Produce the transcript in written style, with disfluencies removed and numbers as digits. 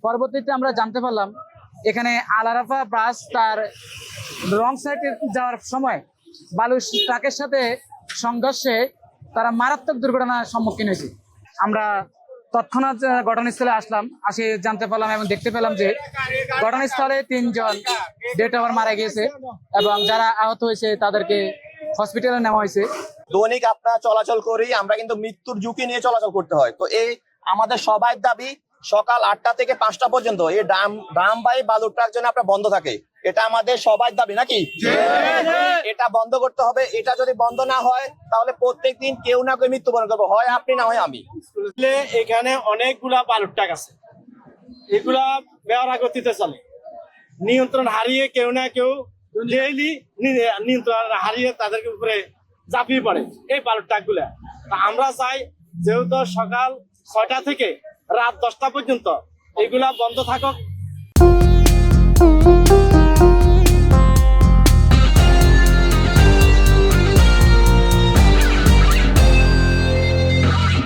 পরবর্তীতে আমরা জানতে পারলাম এখানে আল আরাফা বাস তার রং সাইডে যাওয়ার সময় বালু ট্রাকের সাথে সংঘর্ষে তারা মারাত্মক দুর্ঘটনার সম্মুখীন হয়েছে। আমরা তৎক্ষণাৎ ঘটনাস্থলে আসলাম, আসে জানতে পারলাম এবং দেখতে পেলাম যে ঘটনাস্থলে 3 জন ডেড ওভার মারা গিয়েছে এবং যারা আহত হয়েছে তাদেরকে হসপিটালে নেওয়া হয়েছে। দৈনিক আপনারা চলাচল করি, আমরা কিন্তু মৃত্যুর ঝুঁকি নিয়ে চলাচল করতে হয়। তো এই আমাদের সবাই দাবি সকাল 8টা থেকে 5টা পর্যন্ত এই ড্রামবাহী বালু ট্রাক যেন আপনার বন্ধ থাকে, এটা আমাদের সবাই দাবি নাকি? এটা বন্ধ করতে হবে। এটা যদি বন্ধ না হয় তাহলে প্রত্যেকদিন কেউ না কেউ মৃত্যুবরণ করবে, হয় আপনি না হয় আমি। এখানে অনেকগুলা বালু ট্রাক আছে, এগুলা বেয়ারা গতিতে চলে, নিয়ন্ত্রণ হারিয়ে কেউ না কেউ ডেইলি নিয়ন্ত্রণ হারিয়ে তাদের উপরে ঝাঁপিয়ে পড়ে এই বালু ট্রাক গুলা। আমরা চাই যেহেতু সকাল 6টা থেকে রাত 10টা পর্যন্ত এগুলা বন্ধ থাকুক,